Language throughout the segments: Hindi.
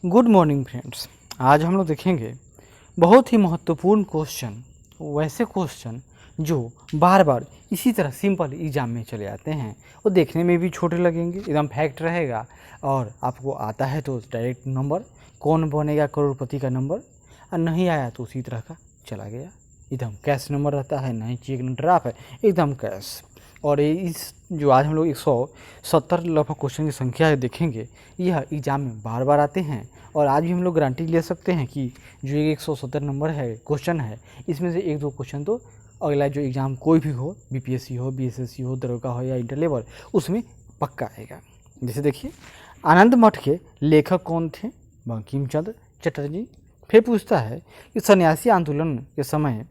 Good morning friends. आज हम लोग देखेंगे बहुत ही महत्वपूर्ण क्वेश्चन, वैसे क्वेश्चन जो बार बार इसी तरह सिंपल एग्जाम में चले आते हैं। वो देखने में भी छोटे लगेंगे, एकदम फैक्ट रहेगा और आपको आता है तो डायरेक्ट नंबर, कौन बनेगा करोड़पति का नंबर, और नहीं आया तो उसी तरह का चला गया, एकदम कैश नंबर रहता है, नहीं चेक न ड्राफ्ट है, एकदम कैश। और इस जो आज हम लोग 170 लगभग क्वेश्चन की संख्या है देखेंगे, यह एग्जाम में बार बार आते हैं। और आज भी हम लोग गारंटी ले सकते हैं कि जो 170 नंबर है क्वेश्चन है, इसमें से एक दो क्वेश्चन तो अगला जो एग्ज़ाम कोई भी हो, बीपीएससी हो, बीएसएससी हो, दरोगा हो या इंटर लेवल, उसमें पक्का आएगा। जैसे देखिए, आनंद मठ के लेखक कौन थे? बंकिम चंद्र चटर्जी। फिर पूछता है कि सन्यासी आंदोलन के समय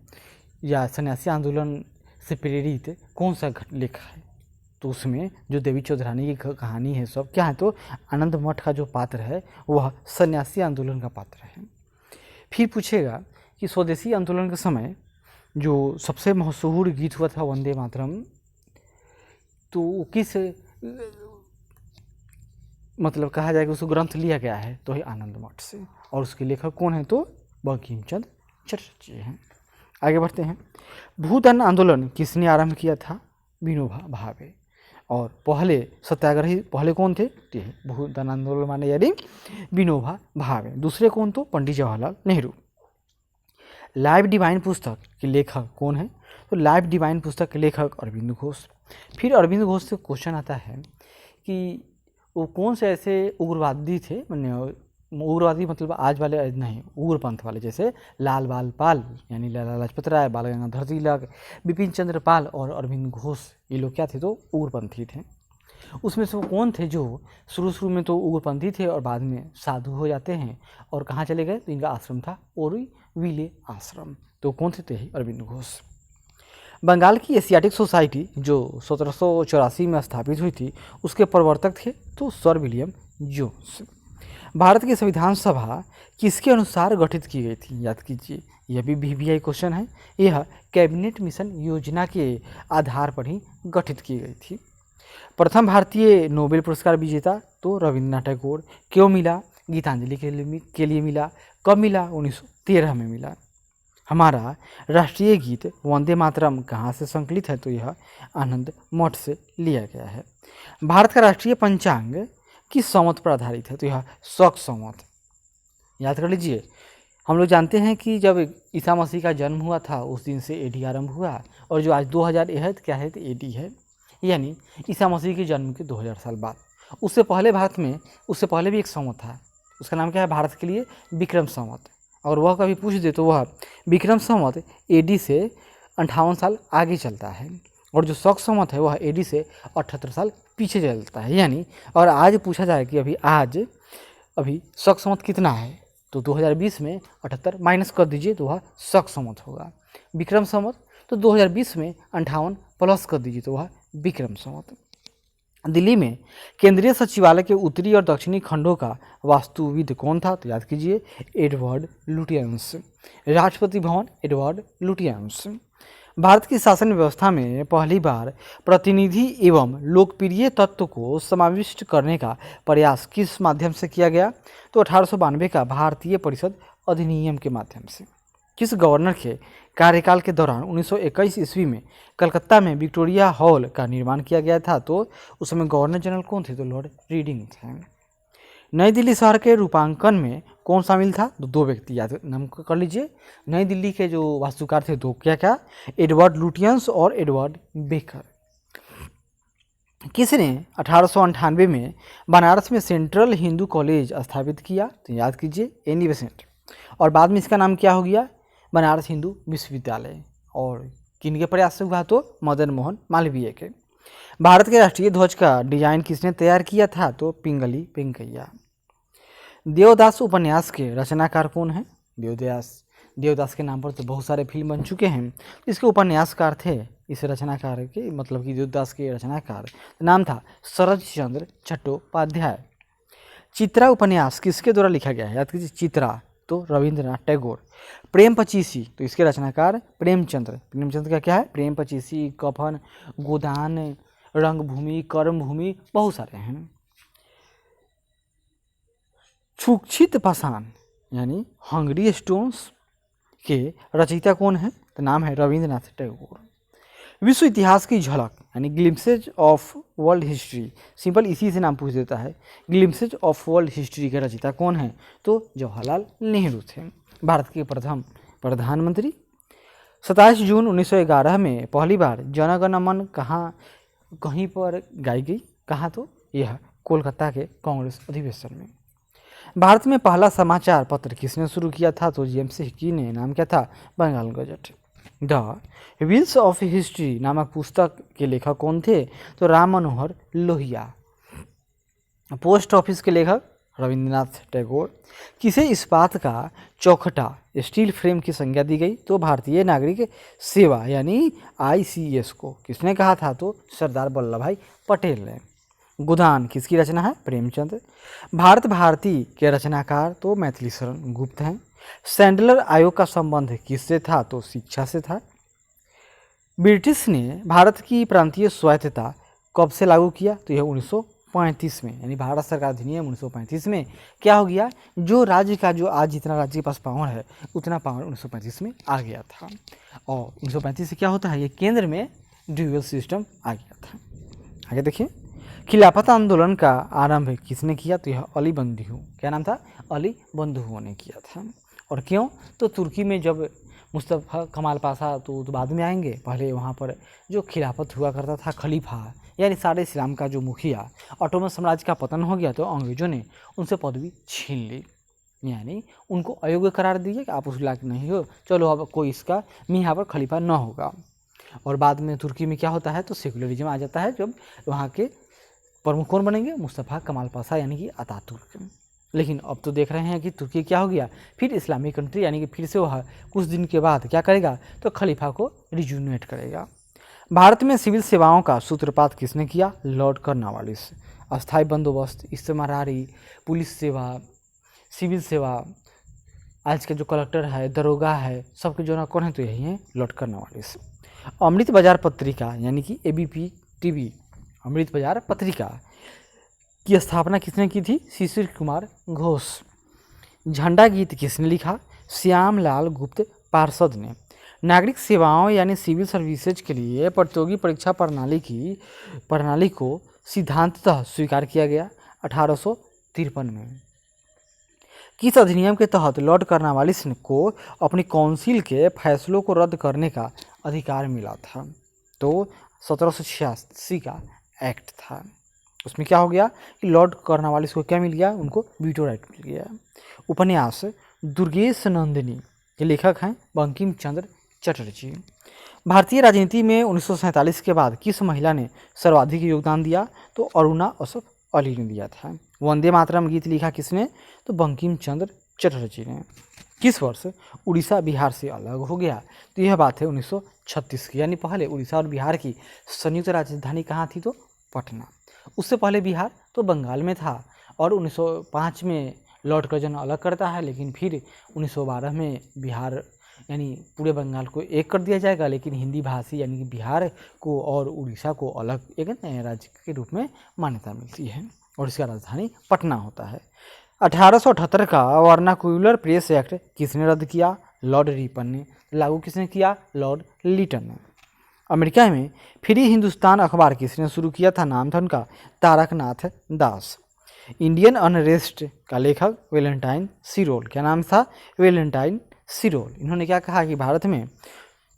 या सन्यासी आंदोलन से प्रेरित कौन सा लेख है? तो उसमें जो देवी चौधरानी की कहानी है, सब क्या है, तो आनंद मठ का जो पात्र है वह सन्यासी आंदोलन का पात्र है। फिर पूछेगा कि स्वदेशी आंदोलन के समय जो सबसे मशहूर गीत हुआ था वंदे मातरम, तो किस मतलब कहा जाएगा उसको ग्रंथ लिया गया है, तो है आनंद मठ से। और उसके लेखक कौन है? तो बंकिम चंद्र चटर्जी हैं। आगे बढ़ते हैं। भूदान आंदोलन किसने आरंभ किया था? विनोबा भावे। और पहले सत्याग्रही पहले कौन थे? भूदान आंदोलन माने यानी विनोबा भावे। दूसरे कौन? तो पंडित जवाहरलाल नेहरू। लाइफ डिवाइन पुस्तक के लेखक कौन है? तो लाइफ डिवाइन पुस्तक के लेखक अरविंद घोष। फिर अरविंद घोष से क्वेश्चन आता है कि वो कौन से ऐसे उग्रवादी थे, उग्रवादी मतलब आज वाले नहीं, उग्रपंथ वाले, जैसे लाल बाल पाल यानी लाला लाजपत राय, बाल गंगाधर तिलक, बिपिन चंद्र पाल और अरविंद घोष, ये लोग क्या थे? तो उग्रपंथी थे। उसमें से वो कौन थे जो शुरू में तो उग्रपंथी थे और बाद में साधु हो जाते हैं और कहाँ चले गए? तो इनका आश्रम था ओरोविले आश्रम। तो कौन थे? अरविंद घोष। बंगाल की एशियाटिक सोसाइटी जो 1784 में स्थापित हुई थी, उसके प्रवर्तक थे तो सर विलियम जोन्स। भारत की संविधान सभा किसके अनुसार गठित की गई थी? याद कीजिए, यह भी वीवीआई क्वेश्चन है। यह कैबिनेट मिशन योजना के आधार पर ही गठित की गई थी। प्रथम भारतीय नोबेल पुरस्कार विजेता तो रविन्द्रनाथ टैगोर। क्यों मिला? गीतांजलि के लिए मिला। कब मिला? 1913 में मिला। हमारा राष्ट्रीय गीत वंदे मातरम कहाँ से संकलित है? तो यह आनंद मठ से लिया गया है। भारत का राष्ट्रीय पंचांग किस संवत पर आधारित है? तो यह शक संवत। याद कर लीजिए, हम लोग जानते हैं कि जब ईसा मसीह का जन्म हुआ था उस दिन से एडी आरंभ हुआ, और जो आज 2000 है क्या है? तो एडी है, यानी ईसा मसीह के जन्म के 2000 साल बाद। उससे पहले भारत में उससे पहले भी एक संवत था, उसका नाम क्या है भारत के लिए? विक्रम संवत। और वह कभी पूछ दे तो वह विक्रम संवत एडी से 58 साल आगे चलता है, और जो शक संवत है वह एडी से 78 साल पीछे चलता है। यानी और आज पूछा जाए कि अभी शक संवत कितना है, तो 2020 में 78 माइनस कर दीजिए तो वह शक संवत होगा। विक्रम संवत तो 2020 में 58 प्लस कर दीजिए तो वह विक्रम संवत। दिल्ली में केंद्रीय सचिवालय के उत्तरी और दक्षिणी खंडों का वास्तुविद कौन था? तो याद कीजिए, Edward Lutyens. Rashtrapati Bhavan Edward Lutyens. Bharat की शासन व्यवस्था में पहली बार प्रतिनिधि एवं लोकप्रिय तत्व को समाविष्ट करने का प्रयास किस माध्यम से किया गया? तो 1892 का भारतीय परिषद अधिनियम के माध्यम से। किस गवर्नर के कार्यकाल के दौरान 1921 ईस्वी में कलकत्ता में विक्टोरिया हॉल का निर्माण किया गया था? तो उस समय गवर्नर जनरल कौन थे? तो लॉर्ड रीडिंग थे। नई दिल्ली शहर के रूपांकन में कौन शामिल था? तो दो व्यक्ति याद नाम कर लीजिए। नई दिल्ली के जो वास्तुकार थे दो, क्या? एडवर्ड लुटियंस और एडवर्ड बेकर। किसने 1898 में बनारस में सेंट्रल हिंदू कॉलेज स्थापित किया? तो याद कीजिए, एनी बेसेंट। और बाद में इसका नाम क्या हो गया? बनारस हिंदू विश्वविद्यालय। और किन के प्रयास से हुआ? तो मदन मोहन मालवीय के। भारत के राष्ट्रीय ध्वज का डिजाइन किसने तैयार किया था? तो पिंगली वेंकैया। देवदास उपन्यास के रचनाकार कौन है? देवदास के नाम पर तो बहुत सारे फिल्म बन चुके हैं। इसके उपन्यासकार थे, इस रचनाकार के मतलब कि देवदास के रचनाकार नाम था शरद चंद्र चट्टोपाध्याय। चित्रा उपन्यास किसके द्वारा लिखा गया है? याद कीजिए, चित्रा तो रविंद्रनाथ टैगोर। प्रेम पचीसी तो इसके रचनाकार प्रेमचंद्र का क्या है? प्रेम पचीसी, कफन, गोदान, रंगभूमि, कर्मभूमि, बहुत सारे हैं। छुक्षित पाषाण यानी हंगरी स्टोन्स के रचयिता कौन है? तो नाम है रविंद्रनाथ टैगोर। विश्व इतिहास की झलक यानी glimpses of world history, simple इसी से नाम पूछ देता है। ग्लिम्सेज ऑफ वर्ल्ड हिस्ट्री के रचयिता कौन है? तो जवाहरलाल नेहरू थे, भारत के प्रथम प्रधानमंत्री। 27 जून 1911 में पहली बार जन गण मन कहीं पर गाई गई, कहाँ? तो यह कोलकाता के कांग्रेस अधिवेशन में। भारत में पहला समाचार पत्र किसने शुरू किया था? तो जेम्स हिकी ने। नाम क्या था? Bengal gazette. The wheels of history नामक पुस्तक के लेखक कौन थे? तो राम मनोहर लोहिया। पोस्ट ऑफिस के लेखक रविंद्रनाथ टैगोर। किसे इस्पात का चौखटा स्टील फ्रेम की संज्ञा दी गई? तो भारतीय नागरिक सेवा यानी ICS को किसने कहा था? तो सरदार वल्लभ भाई पटेल ने। गोदान किसकी रचना है? प्रेमचंद। भारत भारती के रचनाकार तो मैथिली शरण गुप्त हैं। सैंडलर आयोग का संबंध किससे था? तो शिक्षा से था। ब्रिटिश ने भारत की प्रांतीय स्वायत्तता कब से लागू किया? तो यह 1935 में, यानी भारत सरकार अधिनियम 1935 में क्या हो गया? जो राज्य का जो आज जितना राज्य के पास पावर है उतना पावर 1935 में आ गया था। और 1935 से क्या होता है? ये केंद्र में ड्यूअल सिस्टम आ गया था। आगे देखिए, खिलाफत आंदोलन का आरंभ किसने किया? तो यह अली बंधुओं, क्या नाम था? अली बंधुओं ने किया था। और क्यों? तो तुर्की में जब मुस्तफ़ा कमाल पाशा तो बाद में आएंगे, पहले वहाँ पर जो खिलाफत हुआ करता था, खलीफा यानी सारे इस्लाम का जो मुखिया, ऑटोमन साम्राज्य का पतन हो गया तो अंग्रेजों ने उनसे पदवी छीन ली, यानी उनको अयोग्य करार दिए कि आप उस लायक नहीं हो, चलो अब कोई इसका यहाँ पर खलीफा न होगा। और बाद में तुर्की में क्या होता है? तो सेकुलरिज्म आ जाता है, जब वहाँ के प्रमुख कौन बनेंगे? मुस्तफ़ा कमाल पाशा यानी कि अतातुर्क। लेकिन अब तो देख रहे हैं कि तुर्की क्या हो गया? फिर इस्लामिक कंट्री, यानी कि फिर से वह कुछ दिन के बाद क्या करेगा? तो खलीफा को रिजुनेट करेगा। भारत में सिविल सेवाओं का सूत्रपात किसने किया? Lord Cornwallis. अस्थायी बंदोबस्त, इस्तेमारी, पुलिस सेवा, सिविल सेवा, आज के जो कलेक्टर है, दरोगा है, सबके जो ना कौन है? तो यही है लॉर्ड कर्नवालिस। अमृत बाजार पत्रिका यानी कि ABP TV, अमृत बाजार पत्रिका की स्थापना किसने की थी? शिशिर कुमार घोष। झंडा गीत किसने लिखा? श्यामलाल गुप्त पार्षद ने। नागरिक सेवाओं यानी सिविल सर्विसेज के लिए प्रतियोगी परीक्षा प्रणाली को सिद्धांततः स्वीकार किया गया 1853 में। किस अधिनियम के तहत लॉर्ड कर्नवालिस को अपनी काउंसिल के फैसलों को रद्द करने का अधिकार मिला था? तो 1786 का एक्ट था। उसमें क्या हो गया कि लॉर्ड कर्नवालिस को क्या मिल गया? उनको वीटो राइट मिल गया। उपन्यास दुर्गेश नंदिनी के लेखक हैं बंकिम चंद्र चटर्जी। भारतीय राजनीति में 1947 के बाद किस महिला ने सर्वाधिक योगदान दिया? तो अरुणा असफ अली ने दिया था। वंदे मातरम गीत लिखा किसने? तो बंकिम चंद्र चटर्जी ने। किस वर्ष उड़ीसा बिहार से अलग हो गया? तो यह बात है 1936 की, यानी पहले उड़ीसा और बिहार की संयुक्त राजधानी कहाँ थी? तो पटना। उससे पहले बिहार तो बंगाल में था। और 1905 में लॉर्ड कर्जन अलग करता है, लेकिन फिर 1912 में बिहार यानी पूरे बंगाल को एक कर दिया जाएगा, लेकिन हिंदी भाषी यानी कि बिहार को और उड़ीसा को अलग एक नए राज्य के रूप में मान्यता मिलती है और इसका राजधानी पटना होता है। 1878 का वर्नाक्यूलर प्रेस एक्ट किसने रद्द किया? लॉर्ड रिपन ने। लागू किसने किया? लॉर्ड लिटन ने। अमेरिका में फ्री हिंदुस्तान अखबार किसने शुरू किया था? नाम था उनका तारकनाथ दास। इंडियन अनरेस्ट का लेखक वेलेंटाइन सिरोल। क्या नाम था? वेलेंटाइन सिरोल। इन्होंने क्या कहा कि भारत में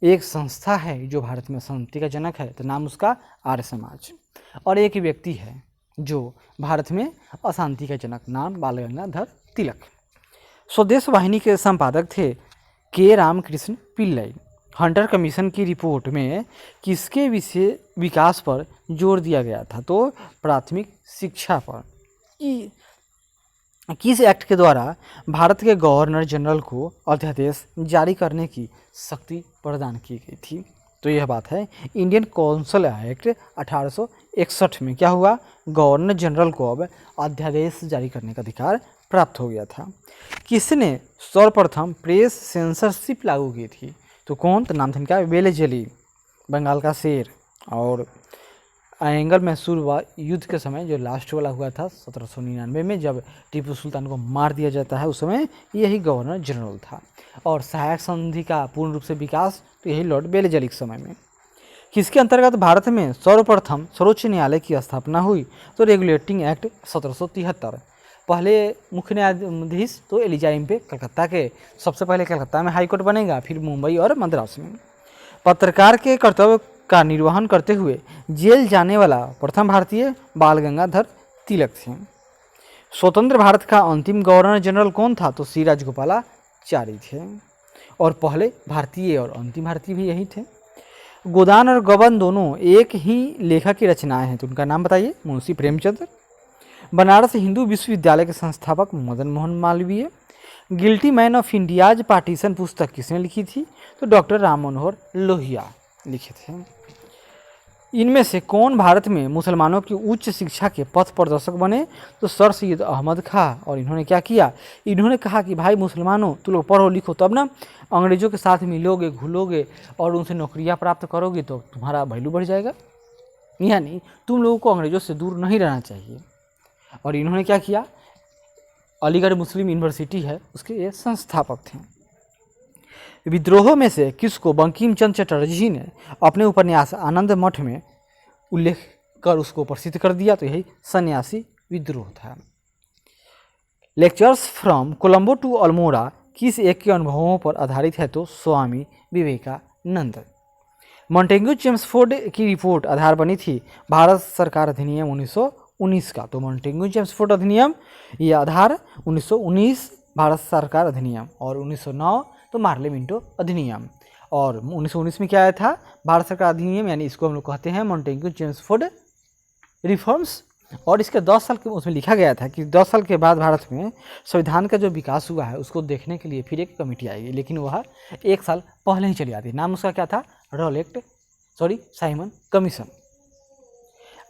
एक संस्था है जो भारत में शांति का जनक है, तो नाम उसका आर्य समाज। और एक व्यक्ति है जो भारत में अशांति का जनक, नाम बाल गंगाधर तिलक। स्वदेश वाहिनी के संपादक थे के रामकृष्ण पिल्लई। हंटर कमीशन की रिपोर्ट में किसके विकास पर जोर दिया गया था? तो प्राथमिक शिक्षा पर। किस एक्ट के द्वारा भारत के गवर्नर जनरल को अध्यादेश जारी करने की शक्ति प्रदान की गई थी? तो यह बात है इंडियन कौंसल एक्ट 1861 में क्या हुआ? गवर्नर जनरल को अब अध्यादेश जारी करने का अधिकार प्राप्त हो गया था। किसने सर्वप्रथम प्रेस सेंसरशिप लागू की थी? तो कौन? तो नाम था इनका वेलेजली, बंगाल का शेर। और एंगल मैसूर युद्ध के समय जो लास्ट वाला हुआ था 1799 में, जब टीपू सुल्तान को मार दिया जाता है, उस समय यही गवर्नर जनरल था। और सहायक संधि का पूर्ण रूप से विकास तो यही लॉर्ड बेलेजली के समय में। किसके अंतर्गत भारत में सर्वप्रथम सर्वोच्च न्यायालय की स्थापना हुई? तो रेगुलेटिंग एक्ट 1773। पहले मुख्य न्यायाधीश तो एलिजा इम्पे कलकत्ता के, सबसे पहले कलकत्ता में हाईकोर्ट बनेगा, फिर मुंबई और मद्रास में। पत्रकार के कर्तव्य का निर्वहन करते हुए जेल जाने वाला प्रथम भारतीय बाल गंगाधर तिलक थे। स्वतंत्र भारत का अंतिम गवर्नर जनरल कौन था? तो सी राजगोपालाचारी थे। और पहले भारतीय और अंतिम भारतीय भी यही थे। गोदान और गबन दोनों एक ही लेखक की रचनाएं हैं, तो उनका नाम बताइए। मुंशी प्रेमचंद। बनारस हिंदू विश्वविद्यालय के संस्थापक Madan Mohan Malviya. Guilty man of India's partition पुस्तक किसने लिखी थी? तो डॉक्टर राम मनोहर लोहिया लिखे थे। इनमें से कौन भारत में मुसलमानों की उच्च शिक्षा के पथ प्रदर्शक बने? तो सर सैयद अहमद खां। और इन्होंने क्या किया? इन्होंने कहा कि भाई मुसलमानों, तुम लोग पढ़ो लिखो, तब ना अंग्रेजों के साथ मिलोगे, घुलोगे और उनसे नौकरियां प्राप्त करोगे तो तुम्हारा वैल्यू बढ़ जाएगा, यानी तुम लोगों को अंग्रेजों से दूर नहीं रहना चाहिए। और इन्होंने क्या किया? अलीगढ़ मुस्लिम यूनिवर्सिटी है, उसके ये संस्थापक थे। विद्रोह में से किसको बंकिम चंद्र चटर्जी ने अपने उपन्यास आनंद मठ में उल्लेख कर उसको प्रसिद्ध कर दिया? तो यही सन्यासी विद्रोह था। Lectures from Colombo to Almora किस एक के अनुभवों पर आधारित है? तो स्वामी विवेकानंद। मॉन्टेग्यू चेम्सफोर्ड की रिपोर्ट आधार बनी थी भारत सरकार अधिनियम 1919 का। तो मॉन्टेग्यू चेम्सफोर्ड अधिनियम ये आधार 1919 भारत सरकार अधिनियम, और 1909 तो मार्ले मिंटो अधिनियम। और 1919 में क्या आया था? भारत सरकार अधिनियम, यानी इसको हम लोग कहते हैं मॉन्टेग्यू चेम्सफोर्ड रिफॉर्म्स। और इसके 10 साल के उसमें लिखा गया था कि 10 साल के बाद भारत में संविधान का जो विकास हुआ है उसको देखने के लिए फिर एक कमेटी आएगी, लेकिन वह 1 साल पहले ही चली आती। नाम उसका क्या था? Simon commission.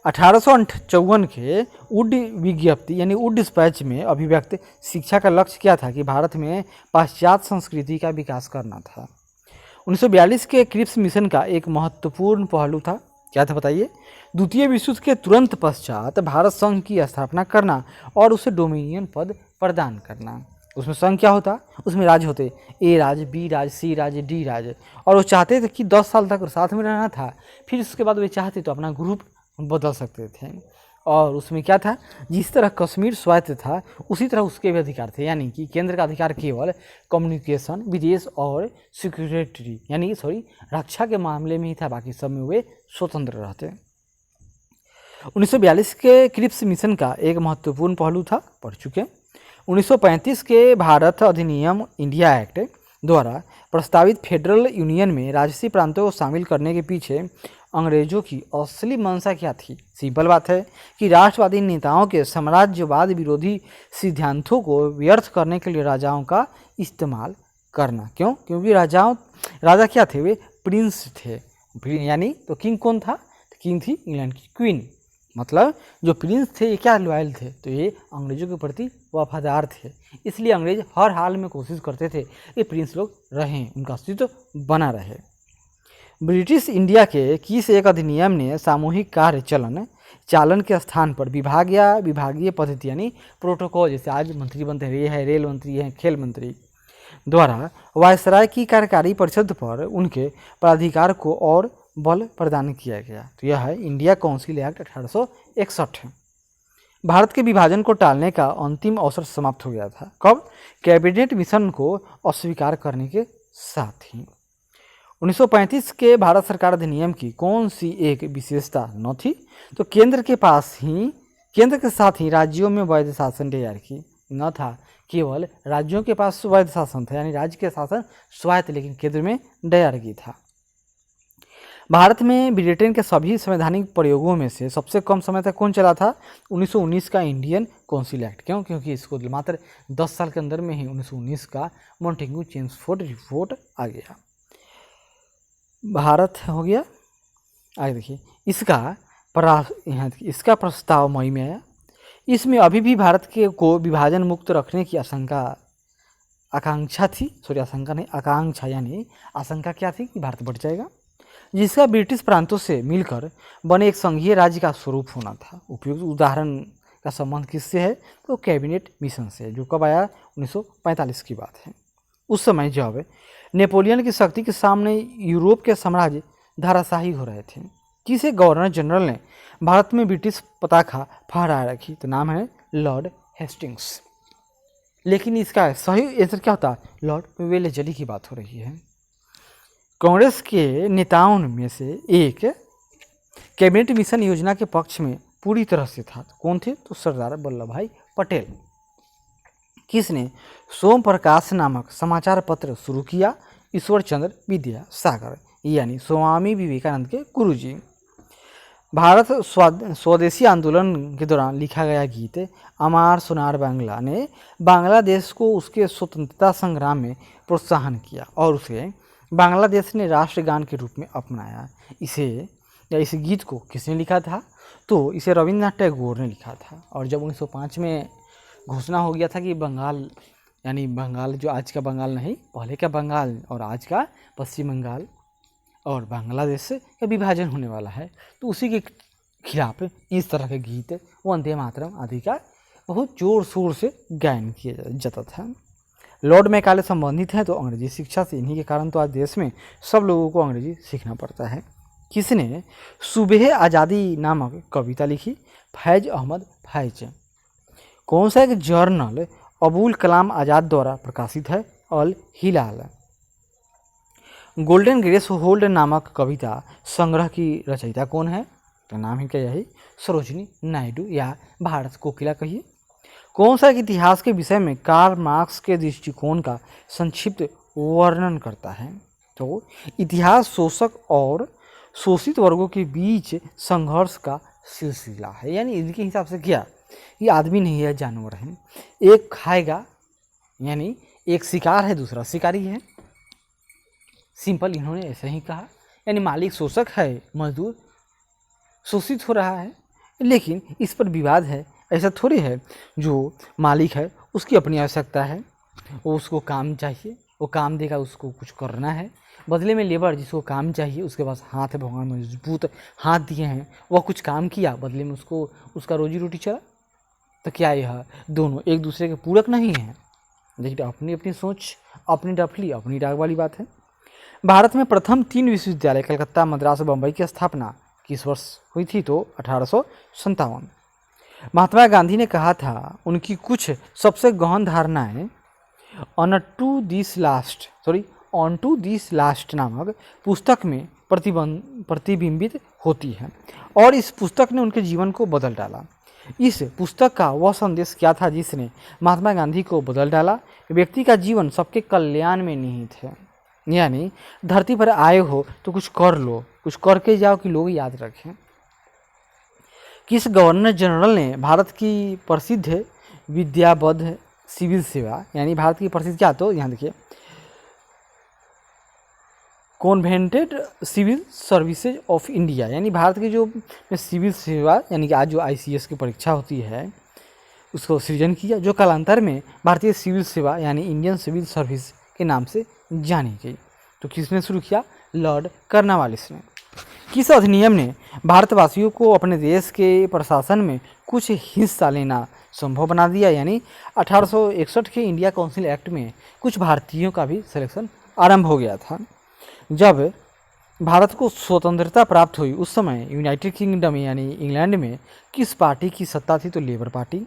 1854 के वुड विज्ञप्ति यानी वुड डिस्पैच में अभिव्यक्त शिक्षा का लक्ष्य क्या था? कि भारत में पाश्चात्य संस्कृति का विकास करना था। 1942 के क्रिप्स मिशन का एक महत्वपूर्ण पहलू था, क्या था बताइए? द्वितीय विश्व युद्ध के तुरंत पश्चात भारत संघ की स्थापना करना और उसे डोमिनियन पद प्रदान करना। उसमें संघ क्या होता? उसमें राज्य होते, ए राज्य, बी राज्य, सी राज्य, डी राज्य। और वो चाहते थे कि 10 साल तक साथ में रहना था, फिर उसके बाद वे चाहते तो अपना ग्रुप बदल सकते थे। और उसमें क्या था? जिस तरह कश्मीर स्वायत्त था उसी तरह उसके भी अधिकार थे, यानी कि केंद्र का अधिकार केवल कम्युनिकेशन, विदेश और सिक्योरिटी यानी रक्षा के मामले में ही था, बाकी सब में वे स्वतंत्र रहते। 1942 के क्रिप्स मिशन का एक महत्वपूर्ण पहलू था, पढ़ चुके। 1935 के भारत अधिनियम इंडिया एक्ट द्वारा प्रस्तावित फेडरल यूनियन में राजसी प्रांतों को शामिल करने के पीछे अंग्रेजों की असली मंशा क्या थी? सिंपल बात है कि राष्ट्रवादी नेताओं के साम्राज्यवाद विरोधी सिद्धांतों को व्यर्थ करने के लिए राजाओं का इस्तेमाल करना। क्यों? क्योंकि राजा क्या थे? वे प्रिंस थे, यानी तो किंग कौन था? तो किंग थी इंग्लैंड की क्वीन। मतलब जो प्रिंस थे ये क्या लॉयल थे? तो ये अंग्रेजों के प्रति वफादार थे। इसलिए अंग्रेज हर हाल में कोशिश करते थे कि प्रिंस लोग रहें, उनका अस्तित्व बना रहे। ब्रिटिश इंडिया के किस एक अधिनियम ने सामूहिक कार्य चालन के स्थान पर विभाग या विभागीय पद्धति यानी प्रोटोकॉल, जैसे आज मंत्री बनते हैं, ये है रेल मंत्री है, खेल मंत्री, द्वारा वायसराय की कार्यकारी परिषद पर उनके प्राधिकार को और बल प्रदान किया गया? तो यह है इंडिया काउंसिल एक्ट 1861। भारत के विभाजन को टालने का अंतिम अवसर समाप्त हो गया था। कब? कैबिनेट मिशन को अस्वीकार करने के साथ ही। 1935 के भारत सरकार अधिनियम की कौन सी एक विशेषता न थी? तो केंद्र के साथ ही राज्यों में वैध शासन डायरकी न था, केवल राज्यों के पास वैध शासन था, यानी राज्य के शासन स्वायत्त, लेकिन केंद्र में डायरकी था। भारत में ब्रिटेन के सभी संवैधानिक प्रयोगों में से सबसे कम समय तक कौन चला था? 1919 का इंडियन काउंसिल एक्ट। क्यों? क्योंकि इसको मात्र 10 साल के अंदर में ही 1919 का मॉन्टेग्यू चेम्सफोर्ड रिपोर्ट आ गया। भारत हो गया। आगे देखिए, इसका प्रस्ताव मई में आया। इसमें अभी भी भारत को विभाजन मुक्त रखने की आकांक्षा थी, यानी आशंका क्या थी कि भारत बढ़ जाएगा। जिसका ब्रिटिश प्रांतों से मिलकर बने एक संघीय राज्य का स्वरूप होना था। उपयुक्त उदाहरण का संबंध किससे है? तो कैबिनेट मिशन से, जो कब आया? 1945 की बात है। उस समय जब नेपोलियन की शक्ति के सामने यूरोप के साम्राज्य धराशायी हो रहे थे, किसे गवर्नर जनरल ने भारत में ब्रिटिश पताका फहराए रखी, तो नाम है लॉर्ड हेस्टिंग्स। लेकिन इसका सही आंसर क्या होता? लॉर्ड वेलेस्ली की बात हो रही है। कांग्रेस के नेताओं में से एक कैबिनेट मिशन योजना के पक्ष में पूरी तरह से था। कौन थे? तो सरदार वल्लभ भाई पटेल। किसने सोम प्रकाश नामक समाचार पत्र शुरू किया? ईश्वर चंद्र विद्यासागर, यानी स्वामी विवेकानंद के गुरुजी। भारत स्वदेशी आंदोलन के दौरान लिखा गया गीत अमार सोनार बांग्ला ने बांग्लादेश को उसके स्वतंत्रता संग्राम में प्रोत्साहन किया और उसे बांग्लादेश ने राष्ट्रगान के रूप में अपनाया। इस गीत को किसने लिखा था? तो इसे रविंद्रनाथ टैगोर ने लिखा था। और जब 1905 में घोषणा हो गया था कि बंगाल, यानी बंगाल जो आज का बंगाल नहीं, पहले का बंगाल और आज का पश्चिम बंगाल और बांग्लादेश का विभाजन होने वाला है, तो उसी के खिलाफ इस तरह के गीत वंदे मातरम आदि का बहुत जोर शोर से गायन किया जाता था। लॉर्ड मैकाले संबंधित हैं तो अंग्रेजी शिक्षा से। इन्हीं के कारण तो आज देश में सब लोगों को अंग्रेजी सीखना पड़ता है। किसने सुबह आज़ादी नामक कविता लिखी? फैज अहमद फैज। कौन सा एक जर्नल अबुल कलाम आज़ाद द्वारा प्रकाशित है? अल हिलाल। गोल्डन ग्रेस होल्ड नामक कविता संग्रह की रचयिता कौन है? तो नाम ही क्या यही? सरोजिनी नायडू, या भारत कोकिला कहिए। कौन सा एक इतिहास के विषय में कार्ल मार्क्स के दृष्टिकोण का संक्षिप्त वर्णन करता है? तो इतिहास शोषक और शोषित वर्गों के बीच संघर्ष का सिलसिला है। यानी इनके हिसाब से क्या, ये आदमी नहीं है, जानवर है। एक खाएगा, यानी एक शिकार है, दूसरा शिकारी है। सिंपल इन्होंने ऐसे ही कहा। यानी मालिक शोषक है, मजदूर शोषित हो रहा है। लेकिन इस पर विवाद है। ऐसा थोड़ी है जो मालिक है उसकी अपनी आवश्यकता है, वो उसको काम चाहिए, वो काम देगा, उसको कुछ करना है। बदले में लेबर जिसको काम चाहिए, उसके पास हाथ है, भगवान मजबूत हाथ दिए हैं, वह कुछ काम किया, बदले में उसको उसका रोजी रोटी चला। तो क्या यह दोनों एक दूसरे के पूरक नहीं हैं? देखिए, अपनी अपनी सोच, अपनी डफली, अपनी डाक वाली बात है। भारत में प्रथम 3 विश्वविद्यालय कलकत्ता, मद्रास और बम्बई की स्थापना किस वर्ष हुई थी? तो 1857। महात्मा गांधी ने कहा था उनकी कुछ सबसे गहन धारणाएं ऑन टू दिस लास्ट नामक पुस्तक में प्रतिबिंबित होती है और इस पुस्तक ने उनके जीवन को बदल डाला। इस पुस्तक का वह संदेश क्या था जिसने महात्मा गांधी को बदल डाला? व्यक्ति का जीवन सबके कल्याण में निहित है। यानी धरती पर आए हो तो कुछ कर लो, कुछ करके जाओ कि लोग याद रखें। किस गवर्नर जनरल ने भारत की प्रसिद्ध विद्याबद्ध सिविल सेवा, यानी भारत की प्रसिद्ध क्या, तो यहाँ देखिए कॉन्वेंटेड सिविल सर्विसेज ऑफ इंडिया, यानी भारत की जो सिविल सेवा, यानी कि आज जो ICS की परीक्षा होती है, उसको सृजन किया, जो कालांतर में भारतीय सिविल सेवा यानी इंडियन सिविल सर्विस के नाम से जानी गई। तो किसने शुरू किया? लॉर्ड कर्नवालिस ने। किस अधिनियम ने भारतवासियों को अपने देश के प्रशासन में कुछ हिस्सा लेना संभव बना दिया? यानी 1861 के इंडिया काउंसिल एक्ट में कुछ भारतीयों का भी सिलेक्शन आरंभ हो गया था। जब भारत को स्वतंत्रता प्राप्त हुई उस समय यूनाइटेड किंगडम यानी इंग्लैंड में किस पार्टी की सत्ता थी? तो लेबर पार्टी।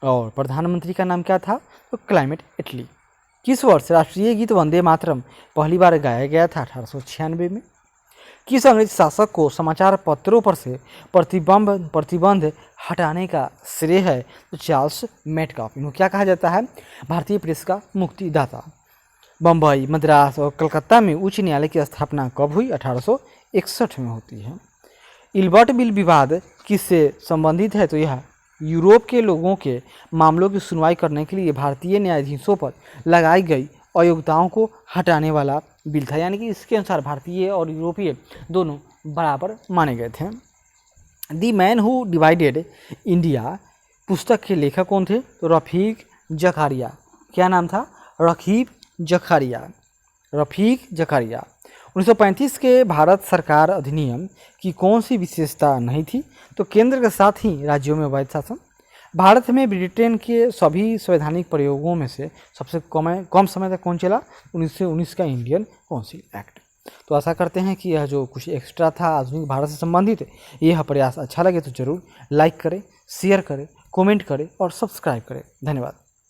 और प्रधानमंत्री का नाम क्या था? तो क्लाइमेट एटली। किस वर्ष राष्ट्रीय गीत वंदे मातरम पहली बार गाया गया था? 1896 में। किस अंग्रेज शासक को समाचार पत्रों पर से प्रतिबंध हटाने का श्रेय है? तो चार्ल्स मेटकाफ। इनको क्या कहा जाता है? भारतीय प्रेस का मुक्तिदाता। बम्बई, मद्रास और कलकत्ता में उच्च न्यायालय की स्थापना कब हुई? 1861 में होती है। इल्बर्ट बिल विवाद किससे संबंधित है? तो यह यूरोप के लोगों के मामलों की सुनवाई करने के लिए भारतीय न्यायाधीशों पर लगाई गई अयोग्यताओं को हटाने वाला बिल था। यानी कि इसके अनुसार भारतीय और यूरोपीय दोनों बराबर माने गए थे। The man who divided India पुस्तक के लेखक कौन थे? तो रफ़ीक जकारिया। क्या नाम था? रफ़ीक जकारिया। 1935 के भारत सरकार अधिनियम की कौन सी विशेषता नहीं थी? तो केंद्र के साथ ही राज्यों में अवैध शासन। भारत में ब्रिटेन के सभी संवैधानिक प्रयोगों में से सबसे कम समय तक कौन चला? 1919 का इंडियन काउंसिल एक्ट। तो आशा करते हैं कि यह जो कुछ एक्स्ट्रा था आधुनिक भारत से संबंधित, यह प्रयास अच्छा लगे तो जरूर लाइक करें, शेयर करें, कमेंट करें और सब्सक्राइब करें। धन्यवाद।